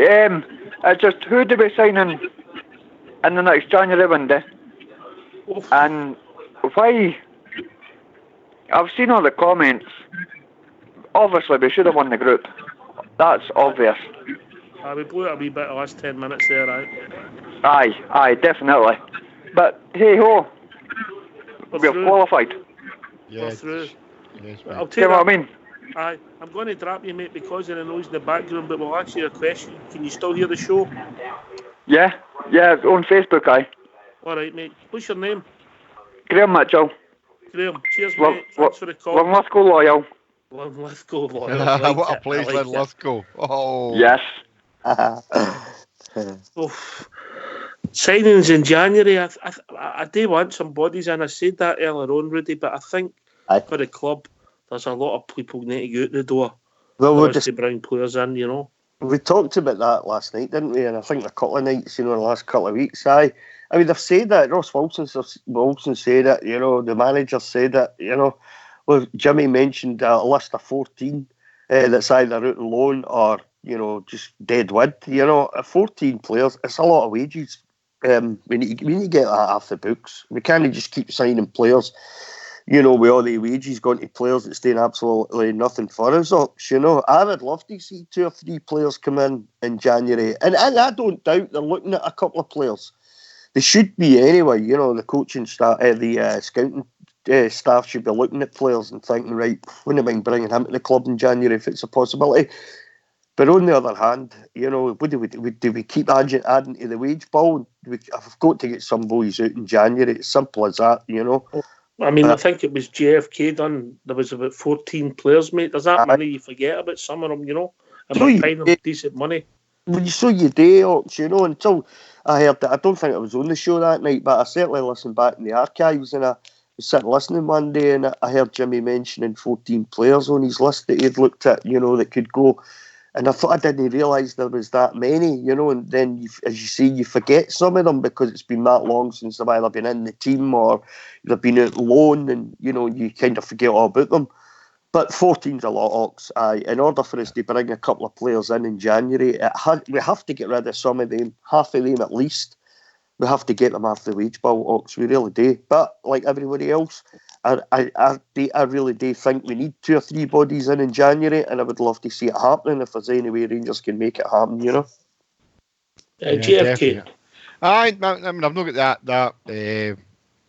it's just who do we sign in the next January window? Oof. And why? I've seen all the comments. Obviously, we should have won the group. That's obvious. We blew it a wee bit the last 10 minutes there, right? Aye, definitely. But hey ho, we're qualified. Yeah, we're through. Yes, I'll tell you what I mean. Aye, I'm going to drop you, mate, because of the noise in the background. But we'll ask you a question. Can you still hear the show? Yeah, on Facebook, aye. All right, mate. What's your name? Graham Mitchell. Graham, cheers, mate. Thanks for the call. Linlithgow loyal. Linlithgow loyal. What a place, Linlithgow. Oh. Yes. Signings in January. I do want some bodies, and I said that earlier on, Rudy, but I think for the club, there's a lot of people need to go out the door. Well, we're just to bring players in, you know. We talked about that last night, didn't we? And I think a couple of nights, you know, in the last couple of weeks. I mean, they've said that. Ross Wilson said it. You know, the manager said it. You know, well, Jimmy mentioned a list of 14 that's either out on loan or just dead wood. You know, 14 players. It's a lot of wages. We need to get that off the books. We can't just keep signing players. With all the wages going to players that's doing absolutely nothing for us. I would love to see 2 or 3 players come in January. And I don't doubt they're looking at a couple of players. They should be anyway. The coaching staff, the scouting staff should be looking at players and thinking, right, wouldn't mind bringing him to the club in January if it's a possibility. But on the other hand, you know, do we keep adding to the wage bill? I've got to get some boys out in January. It's simple as that, you know. I mean, I think it was JFK done. There was about 14 players, mate. There's that many. You forget about some of them, you know. And we're paying them decent money. Well, you saw your day, Ox, you know, until I heard that. I don't think I was on the show that night, but I certainly listened back in the archives, and I was sitting listening one day, and I heard Jimmy mentioning 14 players on his list that he'd looked at, you know, that could go. And I thought I didn't realise there was that many, you know, and then, as you say, you forget some of them because it's been that long since they've either been in the team or they've been out loan, and, you know, you kind of forget all about them. But 14's a lot, Ox. In order for us to bring a couple of players in January, we have to get rid of some of them, half of them at least. We have to get them off the wage bill, Ox. We really do. But like everybody else, I really do think we need 2 or 3 bodies in January, and I would love to see it happening if there's any way Rangers can make it happen, you know. JFK. I mean, I've not got that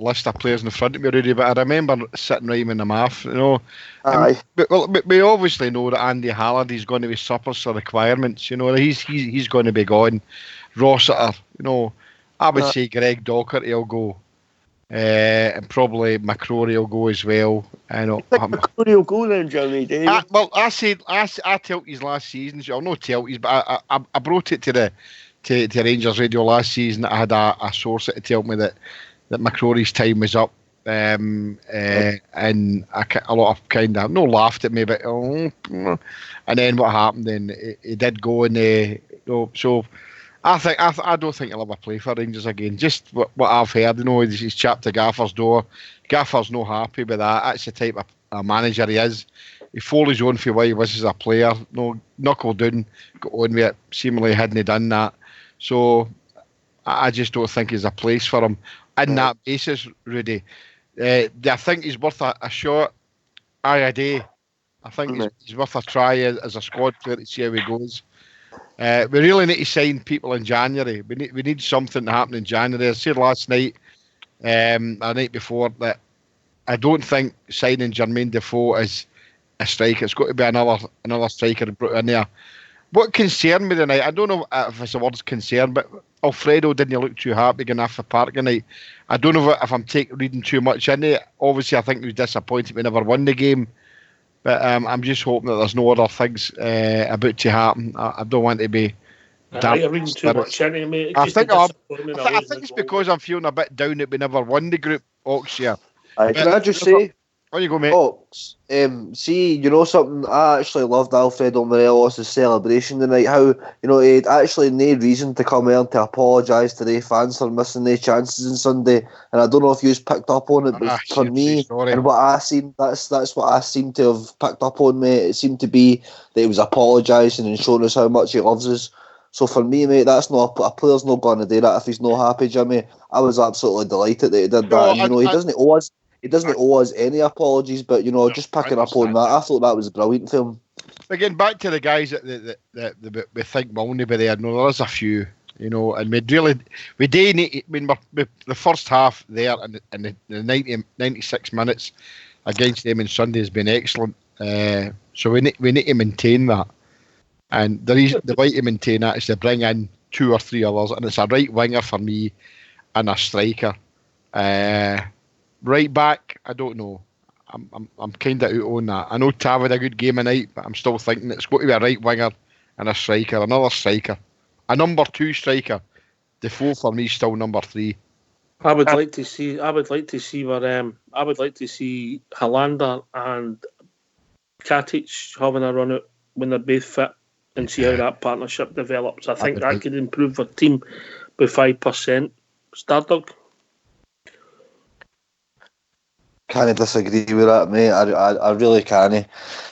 list of players in front of me already, but I remember sitting right in the mouth, you know. But we obviously know that Andy Halliday's going to be surplus to requirements, you know. He's going to be gone. Rossiter, you know. I would say Greg Docherty will go. And probably McCrory will go as well. I know. McCrory will go then, Johnny David. I told you last season. I'll not tell you, but I brought it to Rangers Radio last season. I had a source that told me that McCrory's time was up, and a lot of kind of laughed at me, but and then what happened? Then he did go, and so. I don't think he'll ever play for Rangers again. Just what I've heard, you know, he's chapped the Gaffer's door. Gaffer's not happy with that. That's the type of manager he is. He follows on for why he was as a player. No, knuckle down, got on with it. Seemingly hadn't done that. So I just don't think there's a place for him in that basis, Rudy. I think he's worth a shot. A day. I think he's worth a try as a squad player to see how he goes. We really need to sign people in January. We need something to happen in January. I said last night, the night before, that I don't think signing Jermaine Defoe is a striker. It's got to be another striker brought in there. What concerned me tonight, I don't know if it's the word concern, but Alfredo didn't look too happy going off the park tonight. I don't know if I'm reading too much into it. Obviously, I think he was disappointed we never won the game. But I'm just hoping that there's no other things about to happen. I don't want to be. You're reading too much into it, mate. I think it's because I'm feeling a bit down that we never won the group, Oxshire. Can I just say? On you go, mate. Ox, see, you know something? I actually loved Alfredo Morelos' celebration tonight. How, you know, he had actually no reason to come out to apologise to the fans for missing their chances on Sunday. And I don't know if you picked up on it, but for me, and what I seen, that's what I seem to have picked up on, mate. It seemed to be that he was apologising and showing us how much he loves us. So for me, mate, that's not a player's not going to do that if he's not happy, Jimmy. I was absolutely delighted that he did that. And, you know, he doesn't owe us. He doesn't owe us any apologies, but, you know, just picking up on that, I thought that was a brilliant film. Again, back to the guys that we think will only be there. No, there's a few, you know, and we do need. I mean, we're the first half there and the 96 minutes against them on Sunday has been excellent. So we need to maintain that, and the way to maintain that is to bring in 2 or 3 others, and it's a right winger for me and a striker. Right back, I don't know. I'm kind of out on that. I know Tav had a good game tonight, but I'm still thinking it's got to be a right winger and a striker, another striker, a number 2 striker. Defoe for me is still number 3. I would like to see Hollander and Katic having a run out when they're both fit and see how that partnership develops. I think that could improve our team by 5%. Stardog. Can't disagree with that, mate. I really can't.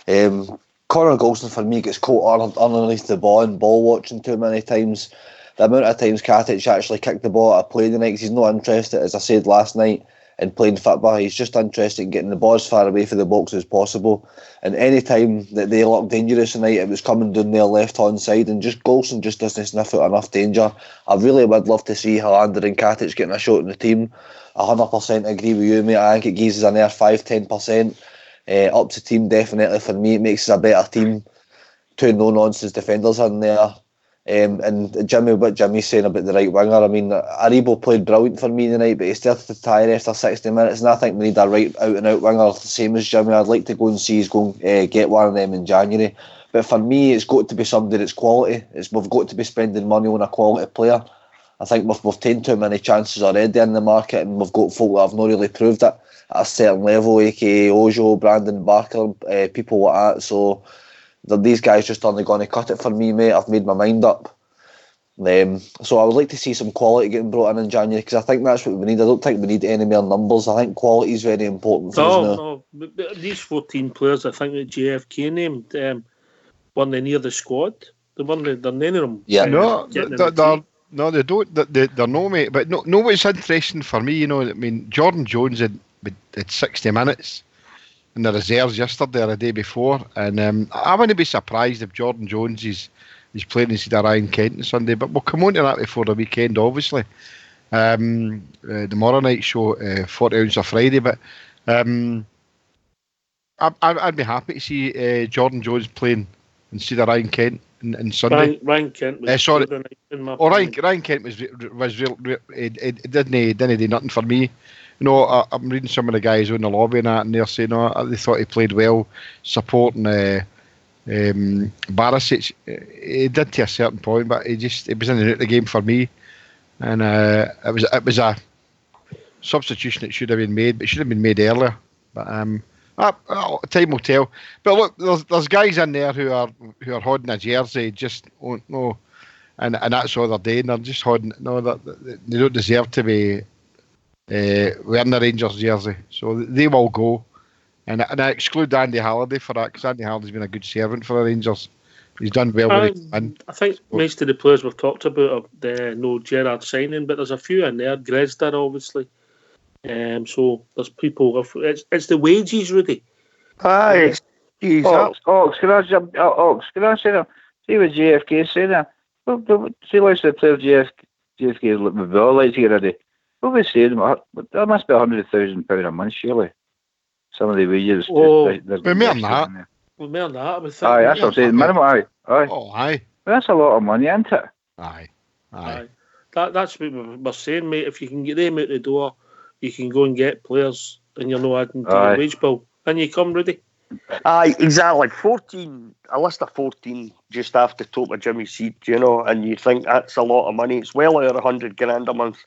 Connor Golson for me gets caught underneath the ball and ball watching too many times. The amount of times Katic actually kicked the ball out of play tonight, because he's not interested, as I said last night, in playing football. He's just interested in getting the ball as far away from the box as possible. And any time that they looked dangerous tonight, it was coming down their left-hand side, and just Golson just doesn't sniff out enough danger. I really would love to see Hollander and Katic getting a shot in the team. 100% agree with you, mate. I think it gives us another 5-10% up to team, definitely. For me, it makes us a better team. two no-nonsense defenders in there. And Jimmy, what Jimmy's saying about the right winger, I mean, Aribo played brilliant for me tonight, but he started to tire after 60 minutes, and I think we need a right out-and-out winger, the same as Jimmy. I'd like to go and see us go and get one of them in January. But for me, it's got to be somebody that's quality. We've got to be spending money on a quality player. I think we've taken too many chances already in the market, and we've got folk that have not really proved it at a certain level, aka Ojo, Brandon Barker, people like that. So these guys just aren't going to cut it for me, mate. I've made my mind up. So I would like to see some quality getting brought in January, because I think that's what we need. I don't think we need any more numbers. I think quality is very important for us now. No. These 14 players, I think that JFK named, weren't they near the squad? They're none of them. Yeah. No, they don't. They're no, mate. But no, what's interesting for me, you know, I mean, Jordan Jones had 60 minutes in the reserves yesterday or the day before, and I wouldn't be surprised if Jordan Jones is playing instead of Ryan Kent on Sunday. But we'll come on to that before the weekend, obviously. The tomorrow night show, 40 ounce of Friday. But I'd be happy to see Jordan Jones playing instead of Ryan Kent on Sunday. Ryan Kent was sorry. Ryan Kent was real. It didn't do nothing for me. You know, I'm reading some of the guys on the lobby and that, and they're saying, they thought he played well, supporting Barisic. He did to a certain point, but it was in and out of the game for me, and it was a substitution that should have been made, but it should have been made earlier. But time will tell. But look, there's guys in there who are holding a jersey, just won't know, and that's all they're doing. They're just holding. No, they don't deserve to be wearing the Rangers jersey, so they will go. And I exclude Andy Halliday for that, because Andy Halliday's been a good servant for the Rangers. He's done well with it. I think most of the players we've talked about are no Gerrard signing, but there's a few in there. Gresder, obviously. So there's people. It's the wages, Rudy. Aye. Ox, can I say that? See what JFK say that? See, let's the player JFK would all like to get ready. What we saying? That must be £100,000 a month, surely. Some of the wages. We're more than that. We're more than that. I would think. Aye, that's what I'm saying. Minimum, aye. Oh, aye. That's a lot of money, isn't it? Aye. That's what we're saying, mate. If you can get them out the door, you can go and get players, and you're not adding to your wage bill. And you come, Rudy. Aye, exactly. 14, a list of 14 just after the top of Jimmy's seat, you know, and you think that's a lot of money. It's well over $100,000 a month.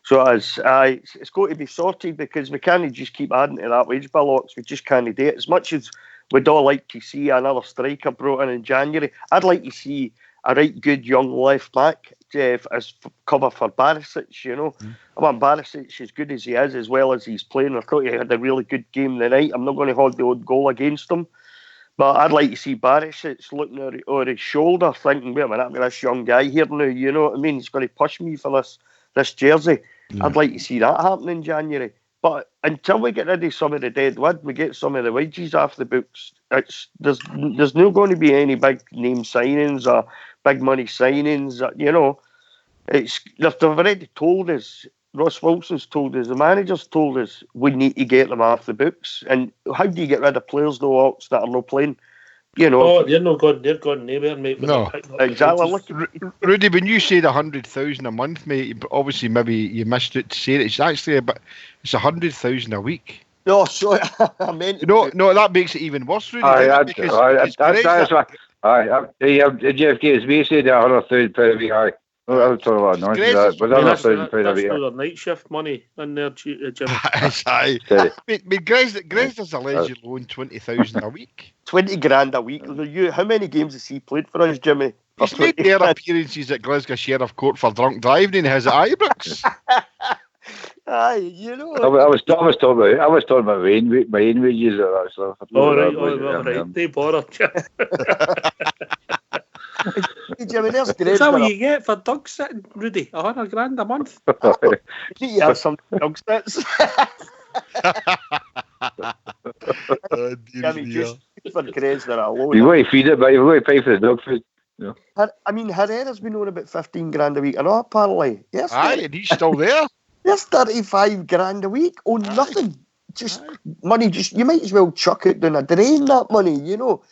So it's got to be sorted, because we can't just keep adding to that wage bill, Ox. We just can't do it. As much as we'd all like to see another striker brought in January, I'd like to see a right good young left back as cover for Barisic, you know. I want Barisic, as good as he is, as well as he's playing. I thought he had a really good game tonight. I'm not going to hold the odd goal against him, but I'd like to see Barisic looking over his shoulder, thinking, wait a minute, I've got this young guy here now, you know what I mean? He's going to push me for this jersey. I'd like to see that happen in January. But until we get rid of some of the dead wood, we get some of the wages off the books, there's not going to be any big name signings or big money signings. You know, they've already told us, Ross Wilson's told us, the manager's told us, we need to get them off the books. And how do you get rid of players, though, Ox, that are not playing? You know, they're gone nowhere, mate. No, exactly. Rudy, when you said 100,000 a month, mate, obviously maybe you missed it to say it. It's actually it's 100,000 a week. No, sorry, I meant. No, that makes it even worse, Rudy. That's right. JFK, as we said, £100,000 a week. Aye. I'll talk about nonsense. But that's their night shift money in there, Jimmy. Aye. Gresder's allegedly loaned 20,000 a week. 20 grand a week. How many games has he played for us, Jimmy? He's made their appearances at Glasgow Sheriff Court for drunk driving in his Ibrox. Aye, you know. I was talking about my own wages or that stuff. Right. They bother. Jimmy, there's Is that what you get for dog sitting, Rudy? $100,000 a month? You need to have some dog sits. Jimmy, just for Gresder alone. You want to feed it, but you've got to pay for the dog food. No. I mean, Herrera's been on about 15 grand a week, and apparently, yes, and he's still there. There's 35 grand a week on nothing. Just money. You might as well chuck it down a drain. That money, you know.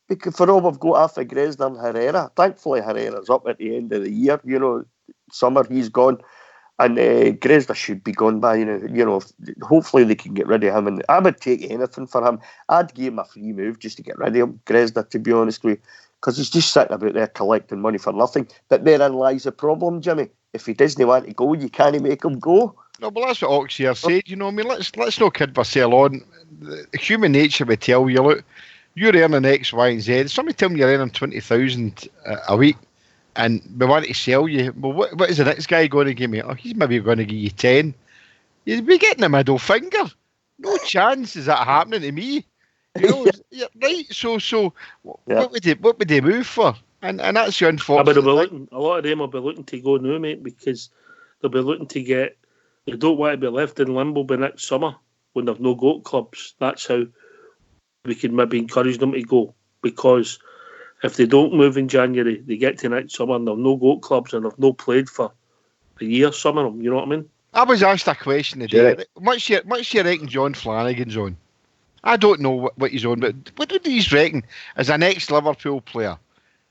because for all we've got after Grezner and Herrera, thankfully Herrera's up at the end of the year. You know, summer he's gone, and Grezner should be gone by. Hopefully they can get rid of him, and I would take anything for him. I'd give him a free move just to get rid of him, Grezner, to be honest with you, because he's just sitting about there collecting money for nothing. But therein lies the problem, Jimmy. If he doesn't want to go, you can't make him go. No, but that's what Ox here said. You know, I mean, let's not kid ourselves on. Human nature would tell you, look, you're earning X, Y, and Z. Somebody tell me you're earning 20,000 a week, and we want to sell you. Well, what is the next guy going to give me? Oh, he's maybe going to give you 10. You'd be getting a middle finger. No chance is that happening to me. You know, right? So, what would they move for? And that's the unfortunate thing. A lot of them will be looking to go now, mate, because they'll be looking to get. They don't want to be left in limbo by next summer when they've no goat clubs. That's how we can maybe encourage them to go. Because if they don't move in January, they get to next summer and they've no goat clubs and they've no played for a year, some of them. You know what I mean? I was asked a question today. Yeah. What's your reckon John Flanagan's on? I don't know what he's on, but what do you reckon as an ex-Liverpool player?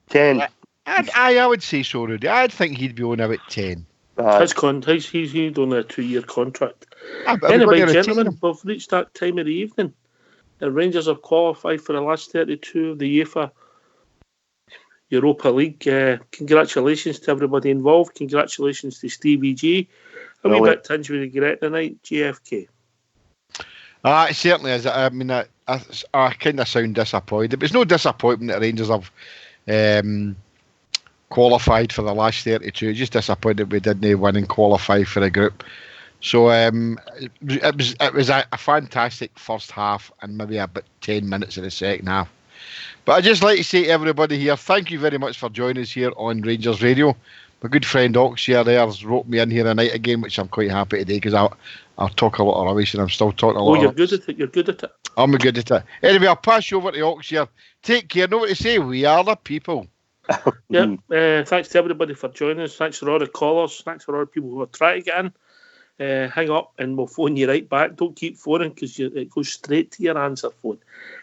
10. I would say so, Rudy. I'd think he'd be on about 10. He's only a 2-year contract. Anyway, gentlemen, we've reached that time of the evening. The Rangers have qualified for the last 32 of the UEFA Europa League. Congratulations to everybody involved. Congratulations to Stevie G. A wee bit tinged with regret tonight, JFK. It certainly is. I mean, I kind of sound disappointed. But it's no disappointment that Rangers have qualified for the last 32. Just disappointed we didn't win and qualify for the group. So it was a fantastic first half and maybe about 10 minutes of the second half. But I'd just like to say to everybody here, thank you very much for joining us here on Rangers Radio. My good friend Ox here has roped me in here tonight again, which I'm quite happy today because I'll talk a lot of rubbish and I'm still talking a lot. Oh, you're good at it. You're good at it. I'm good at it. Anyway, I'll pass you over to Ox here. Take care. Know what to say. We are the people. Thanks to everybody for joining us. Thanks for all the callers. Thanks for all the people who are trying to get in. Hang up and we'll phone you right back. Don't keep phoning because it goes straight to your answer phone.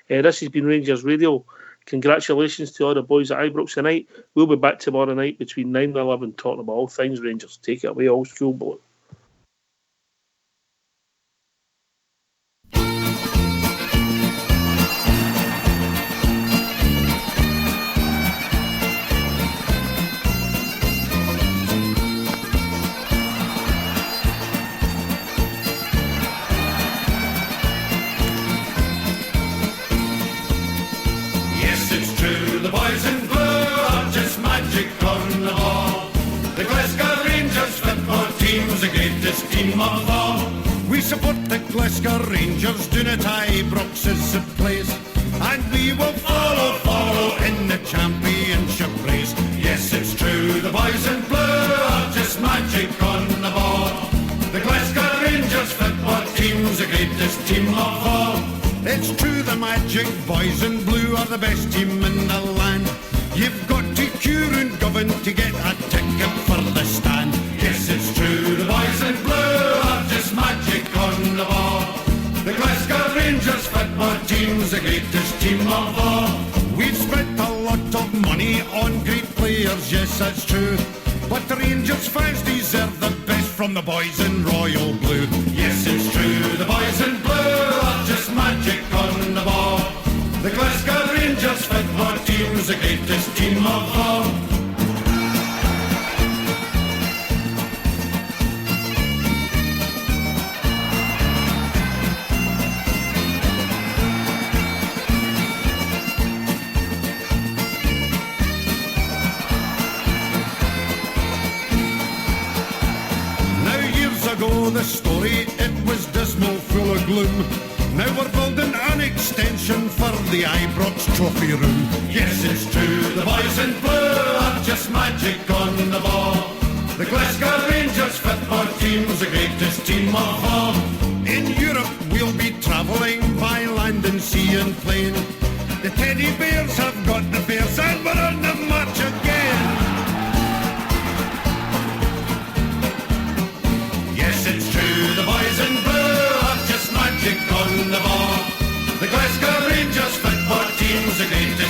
This has been Rangers Radio. Congratulations to all the boys at Ibrox tonight. We'll be back tomorrow night between 9 and 11 talking about all things Rangers. Take it away, old school boy. The greatest team of all. We support the Glasgow Rangers down at Ibrox is the place, and we will follow in the championship race. Yes, it's true, the boys in blue are just magic on the ball. The Glasgow Rangers football team's the greatest team of all. It's true, the magic boys in blue are the best team in the land. You've got to queue and govern to get a ticket for the stand. Yes, it's true, the boys in blue are just magic on the ball. The Glasgow Rangers football team's the greatest team of all. We've spent a lot of money on great players, yes, that's true. But the Rangers fans deserve the best from the boys in royal blue. Yes, it's true, the boys in blue are just magic on the ball. The Glasgow Rangers football team's the greatest team of all. The story, it was dismal, full of gloom. Now we're building an extension for the Ibrox trophy room. Yes, it's true, the boys in blue are just magic on the ball. The Glasgow Rangers football team's the greatest team of all. In Europe we'll be travelling by land and sea and plain. The teddy bears have got the bears and we're on the march again. Yes, it's true, the boys in blue are just magic on the ball. The Glasgow Rangers football team's the greatest